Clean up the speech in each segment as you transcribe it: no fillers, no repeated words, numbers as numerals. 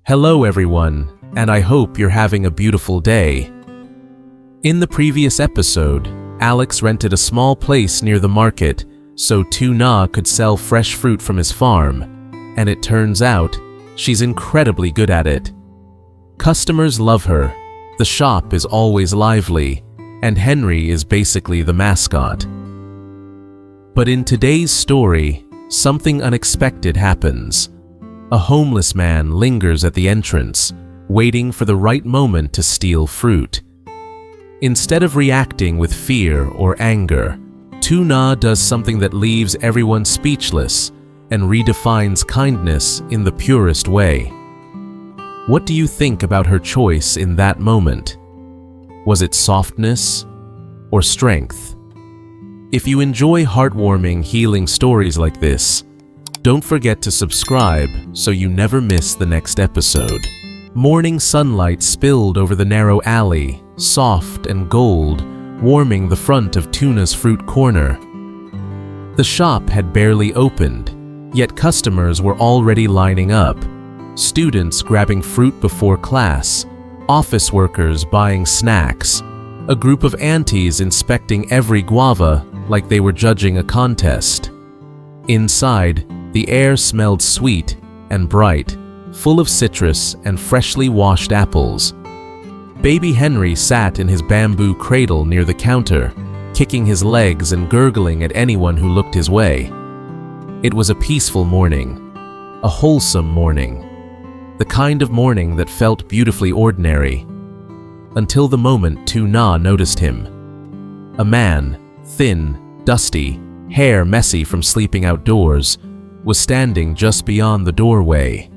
Hello everyone, and I hope you're having a beautiful day. In the previous episode, Alex rented a small place near the market so Lytuna could sell fresh fruit from his farm, and it turns out she's incredibly good at it. Customers love her, the shop is always lively, and Henry is basically the mascot. But in today's story, something unexpected happens. A homeless man lingers at the entrance, waiting for the right moment to steal fruit. Instead of reacting with fear or anger, Lytuna does something that leaves everyone speechless and redefines kindness in the purest way. What do you think about her choice in that moment? Was it softness or strength? If you enjoy heartwarming, healing stories like this, don't forget to subscribe so you never miss the next episode. Morning sunlight spilled over the narrow alley, soft and gold, warming the front of Lytuna's fruit corner. The shop had barely opened, yet customers were already lining up. Students grabbing fruit before class, office workers buying snacks, a group of aunties inspecting every guava like they were judging a contest. Inside, the air smelled sweet and bright, full of citrus and freshly washed apples. Baby Henry sat in his bamboo cradle near the counter, kicking his legs and gurgling at anyone who looked his way. It was a peaceful morning, a wholesome morning, the kind of morning that felt beautifully ordinary, until the moment Lytuna noticed him. A man, thin, dusty, hair messy from sleeping outdoors, was standing just beyond the doorway,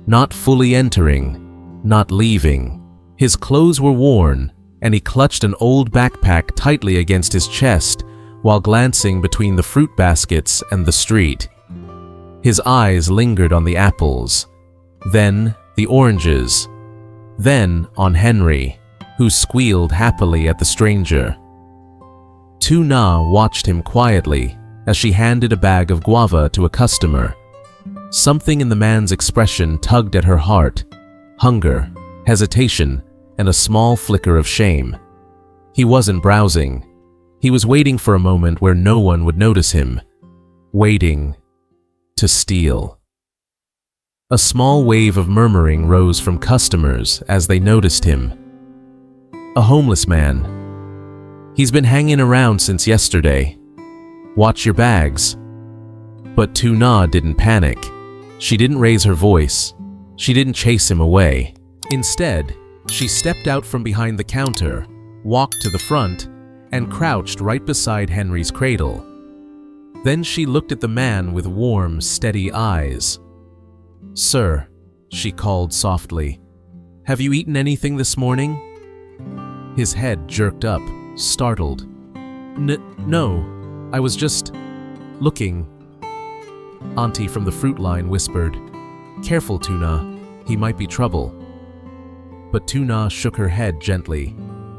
not fully entering, not leaving. His clothes were worn, and he clutched an old backpack tightly against his chest while glancing between the fruit baskets and the street. His eyes lingered on the apples, then the oranges, then on Henry, who squealed happily at the stranger. Lytuna watched him quietly as she handed a bag of guava to a customer. Something in the man's expression tugged at her heart: hunger, hesitation, and a small flicker of shame. He wasn't browsing. He was waiting for a moment where no one would notice him. Waiting to steal. A small wave of murmuring rose from customers as they noticed him. A homeless man. He's been hanging around since yesterday. Watch your bags. But Lytuna didn't panic. She didn't raise her voice. She didn't chase him away. Instead, she stepped out from behind the counter, walked to the front, and crouched right beside Henry's cradle. Then she looked at the man with warm, steady eyes. "Sir," she called softly, "have you eaten anything this morning?" His head jerked up, startled. No, I was just looking." Auntie from the fruit line whispered, "Careful, Lytuna, he might be trouble." But Lytuna shook her head gently.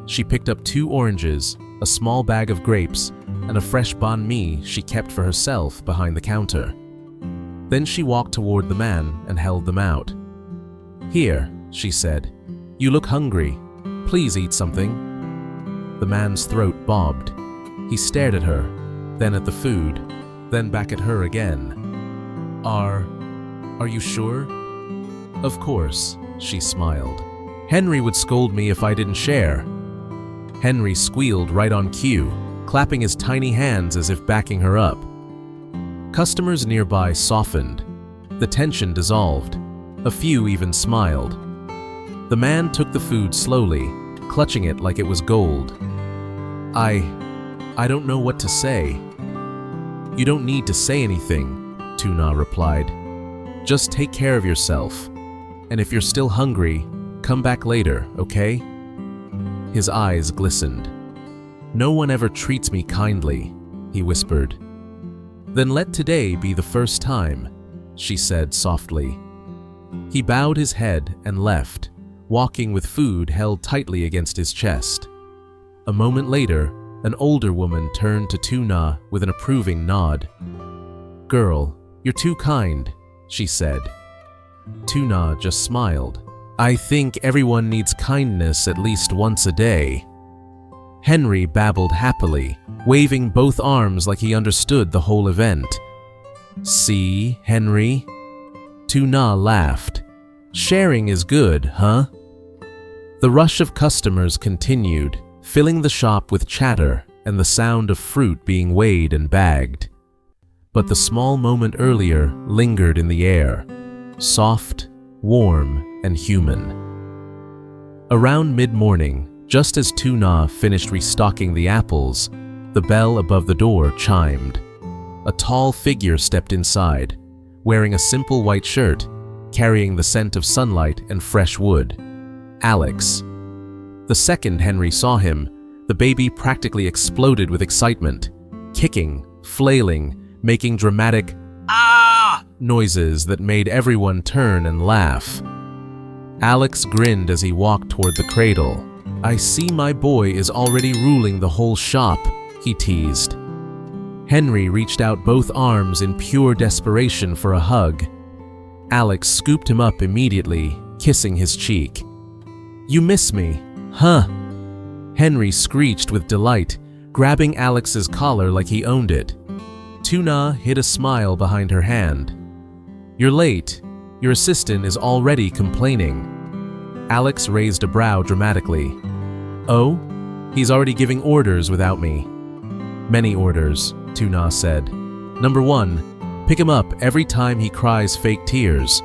She picked up 2 oranges, a small bag of grapes, and a fresh banh mi she kept for herself behind the counter. Then she walked toward the man and held them out. "Here," she said. "You look hungry. Please eat something." The man's throat bobbed. He stared at her, then at the food, then back at her again. Are you sure?" "Of course," she smiled. "Henry would scold me if I didn't share." Henry squealed right on cue, clapping his tiny hands as if backing her up. Customers nearby softened. The tension dissolved. A few even smiled. The man took the food slowly, clutching it like it was gold. I don't know what to say." "You don't need to say anything," Lytuna replied. "Just take care of yourself. And if you're still hungry, come back later, okay?" His eyes glistened. "No one ever treats me kindly," he whispered. "Then let today be the first time," she said softly. He bowed his head and left, walking with food held tightly against his chest. A moment later, an older woman turned to Lytuna with an approving nod. "Girl, you're too kind," she said. Tuna just smiled. I think everyone needs kindness at least once a day. Henry babbled happily, waving both arms like he understood the whole event. See, Henry? Tuna laughed. Sharing is good, huh? The rush of customers continued, filling the shop with chatter and the sound of fruit being weighed and bagged. But the small moment earlier lingered in the air, soft, warm, and human. Around mid-morning, just as Tuna finished restocking the apples, the bell above the door chimed. A tall figure stepped inside, wearing a simple white shirt, carrying the scent of sunlight and fresh wood. Alex. The second Henry saw him, the baby practically exploded with excitement, kicking, flailing, making dramatic "ah" noises that made everyone turn and laugh. Alex grinned as he walked toward the cradle. I see my boy is already ruling the whole shop, he teased. Henry reached out both arms in pure desperation for a hug. Alex scooped him up immediately, kissing his cheek. You miss me, huh? Henry screeched with delight, grabbing Alex's collar like he owned it. Tuna hid a smile behind her hand. You're late. Your assistant is already complaining. Alex raised a brow dramatically. Oh? He's already giving orders without me. Many orders, Tuna said. Number 1, pick him up every time he cries fake tears.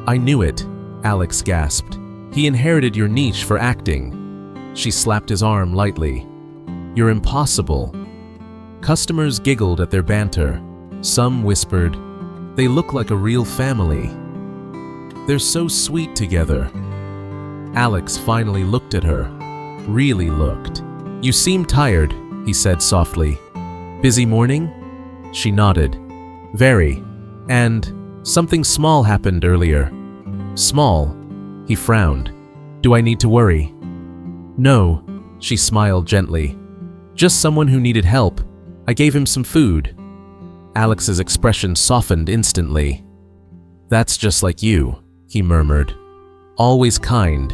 I knew it, Alex gasped. He inherited your niche for acting. She slapped his arm lightly. You're impossible. Customers giggled at their banter. Some whispered, they look like a real family. They're so sweet together. Alex finally looked at her. Really looked. You seem tired, he said softly. Busy morning? She nodded. Very. And something small happened earlier. Small? He frowned. Do I need to worry? No, she smiled gently. Just someone who needed help. I gave him some food. Alex's expression softened instantly. That's just like you, he murmured. Always kind,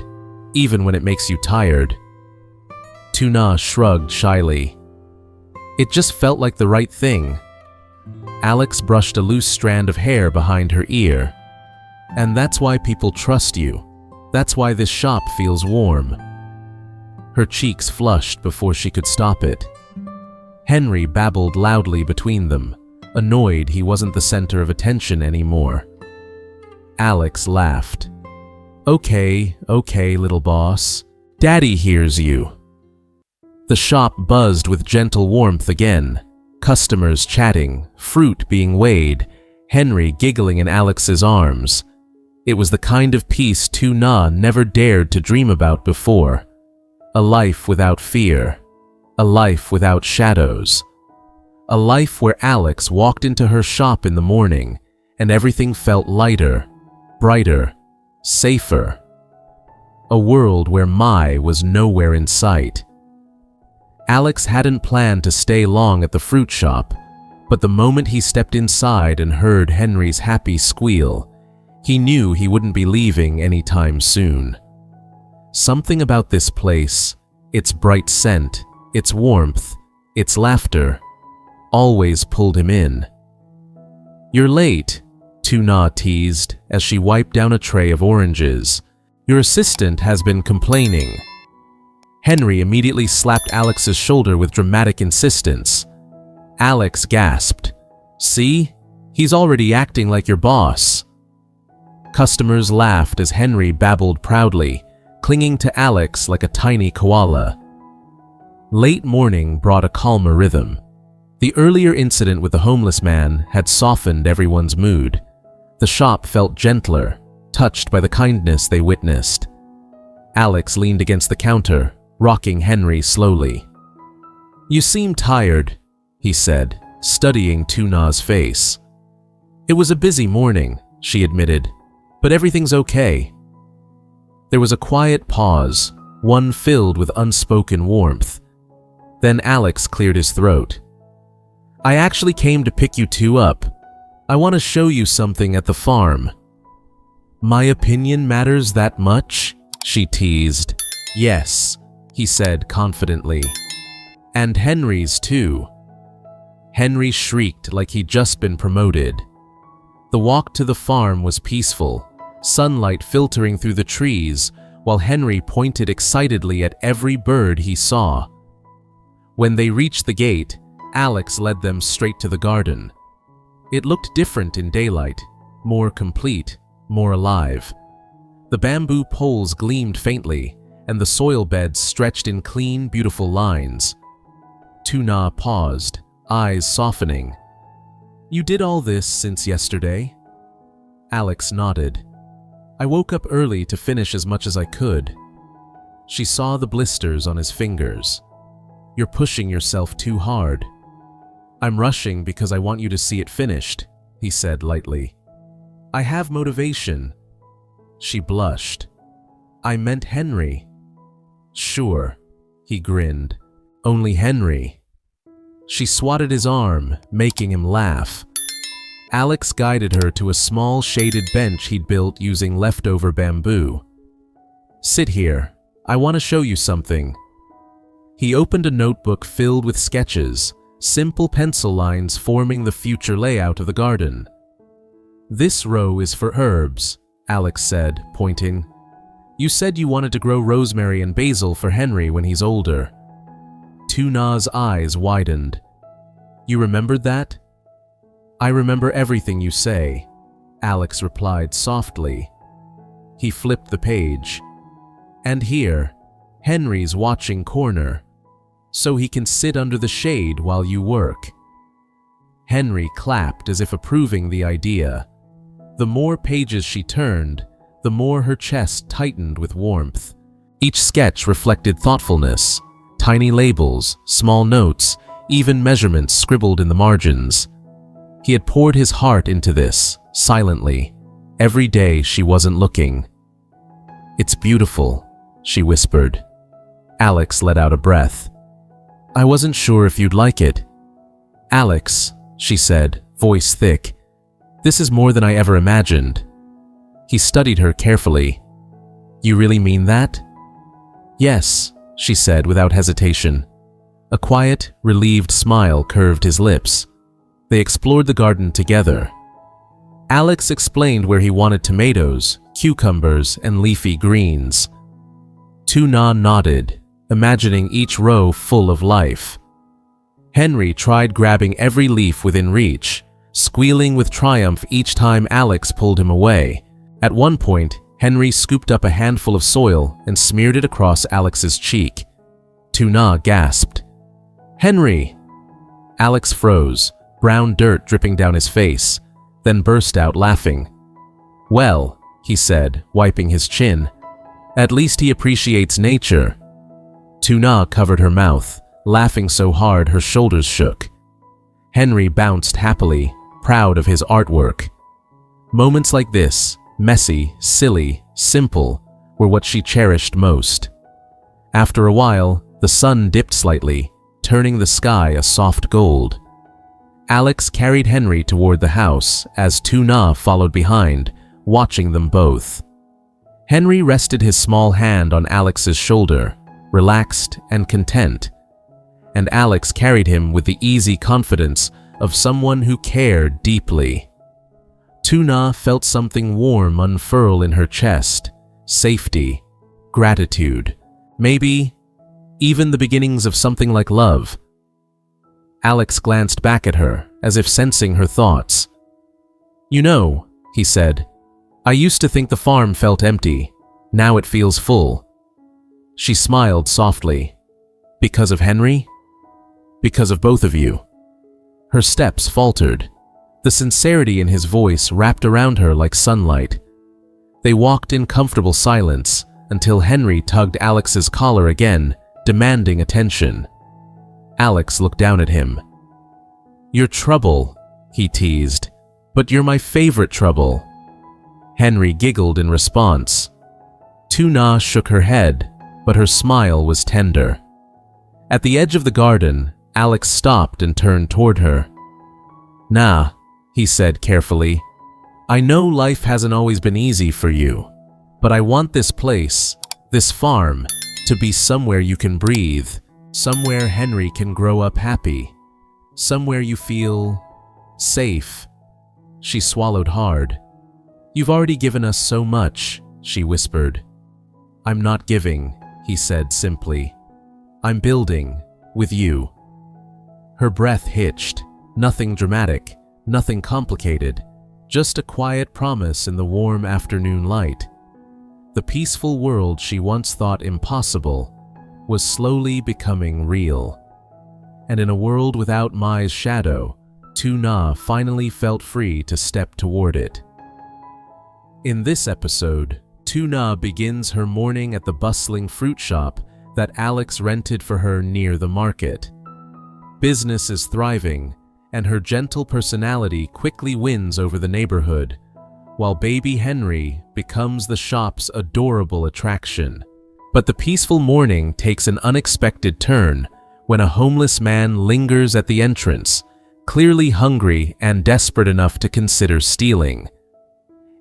even when it makes you tired. Tuna shrugged shyly. It just felt like the right thing. Alex brushed a loose strand of hair behind her ear. And that's why people trust you. That's why this shop feels warm. Her cheeks flushed before she could stop it. Henry babbled loudly between them, annoyed he wasn't the center of attention anymore. Alex laughed. Okay, little boss. Daddy hears you. The shop buzzed with gentle warmth again. Customers chatting, fruit being weighed, Henry giggling in Alex's arms. It was the kind of peace Tuna never dared to dream about before. A life without fear. A life without shadows. A life where Alex walked into her shop in the morning and everything felt lighter, brighter, safer. A world where Mai was nowhere in sight. Alex hadn't planned to stay long at the fruit shop, but the moment he stepped inside and heard Henry's happy squeal, he knew he wouldn't be leaving anytime soon. Something about this place, its bright scent, its warmth, its laughter, always pulled him in. You're late, Tuna teased as she wiped down a tray of oranges. Your assistant has been complaining. Henry immediately slapped Alex's shoulder with dramatic insistence. Alex gasped. See? He's already acting like your boss. Customers laughed as Henry babbled proudly, clinging to Alex like a tiny koala. Late morning brought a calmer rhythm. The earlier incident with the homeless man had softened everyone's mood. The shop felt gentler, touched by the kindness they witnessed. Alex leaned against the counter, rocking Henry slowly. You seem tired, he said, studying Tuna's face. It was a busy morning, she admitted, but everything's okay. There was a quiet pause, one filled with unspoken warmth. Then Alex cleared his throat. I actually came to pick you two up. I want to show you something at the farm. My opinion matters that much? She teased. Yes, he said confidently. And Henry's too. Henry shrieked like he'd just been promoted. The walk to the farm was peaceful, sunlight filtering through the trees, while Henry pointed excitedly at every bird he saw. When they reached the gate, Alex led them straight to the garden. It looked different in daylight, more complete, more alive. The bamboo poles gleamed faintly, and the soil beds stretched in clean, beautiful lines. Lytuna paused, eyes softening. You did all this since yesterday? Alex nodded. I woke up early to finish as much as I could. She saw the blisters on his fingers. You're pushing yourself too hard. I'm rushing because I want you to see it finished, he said lightly. I have motivation. She blushed. I meant Henry. Sure, he grinned. Only Henry. She swatted his arm, making him laugh. Alex guided her to a small shaded bench he'd built using leftover bamboo. Sit here. I want to show you something. He opened a notebook filled with sketches, simple pencil lines forming the future layout of the garden. This row is for herbs, Alex said, pointing. You said you wanted to grow rosemary and basil for Henry when he's older. Lytuna's eyes widened. You remembered that? I remember everything you say, Alex replied softly. He flipped the page. And here, Henry's watching corner, so he can sit under the shade while you work. Henry clapped as if approving the idea. The more pages she turned, the more her chest tightened with warmth. Each sketch reflected thoughtfulness, tiny labels, small notes, even measurements scribbled in the margins. He had poured his heart into this, silently, every day she wasn't looking. It's beautiful, she whispered. Alex let out a breath. I wasn't sure if you'd like it. Alex, she said, voice thick, this is more than I ever imagined. He studied her carefully. You really mean that? Yes, she said without hesitation. A quiet, relieved smile curved his lips. They explored the garden together. Alex explained where he wanted tomatoes, cucumbers, and leafy greens. Lytuna nodded, imagining each row full of life. Henry tried grabbing every leaf within reach, squealing with triumph each time Alex pulled him away. At one point, Henry scooped up a handful of soil and smeared it across Alex's cheek. Lytuna gasped. Henry! Alex froze, brown dirt dripping down his face, then burst out laughing. Well, he said, wiping his chin, at least he appreciates nature. Lytuna covered her mouth, laughing so hard her shoulders shook. Henry bounced happily, proud of his artwork. Moments like this, messy, silly, simple, were what she cherished most. After a while, the sun dipped slightly, turning the sky a soft gold. Alex carried Henry toward the house as Lytuna followed behind, watching them both. Henry rested his small hand on Alex's shoulder, relaxed and content, and Alex carried him with the easy confidence of someone who cared deeply. Lytuna felt something warm unfurl in her chest, safety, gratitude, maybe even the beginnings of something like love. Alex glanced back at her, as if sensing her thoughts. You know, he said, I used to think the farm felt empty. Now it feels full. She smiled softly. Because of Henry? Because of both of you. Her steps faltered. The sincerity in his voice wrapped around her like sunlight. They walked in comfortable silence until Henry tugged Alex's collar again, demanding attention. Alex looked down at him. You're trouble, he teased, but you're my favorite trouble. Henry giggled in response. Lytuna shook her head, but her smile was tender. At the edge of the garden, Alex stopped and turned toward her. Nah, he said carefully. I know life hasn't always been easy for you, but I want this place, this farm, to be somewhere you can breathe, somewhere Henry can grow up happy, somewhere you feel safe." She swallowed hard. "You've already given us so much," she whispered. "I'm not giving," he said simply. "I'm building, with you." Her breath hitched. Nothing dramatic, nothing complicated, just a quiet promise in the warm afternoon light. The peaceful world she once thought impossible was slowly becoming real. And in a world without Mai's shadow, Tuna finally felt free to step toward it. In this episode, Tuna begins her morning at the bustling fruit shop that Alex rented for her near the market. Business is thriving, and her gentle personality quickly wins over the neighborhood, while baby Henry becomes the shop's adorable attraction. But the peaceful morning takes an unexpected turn when a homeless man lingers at the entrance, clearly hungry and desperate enough to consider stealing.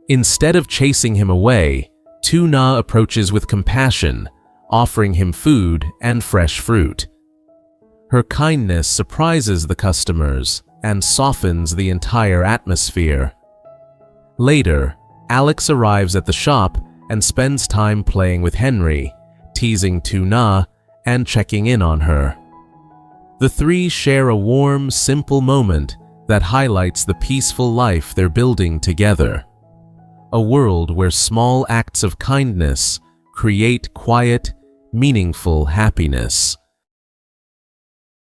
Instead of chasing him away, Tuna approaches with compassion, offering him food and fresh fruit. Her kindness surprises the customers and softens the entire atmosphere. Later, Alex arrives at the shop and spends time playing with Henry, teasing Tuna and checking in on her. The three share a warm, simple moment that highlights the peaceful life they're building together. A world where small acts of kindness create quiet, meaningful happiness.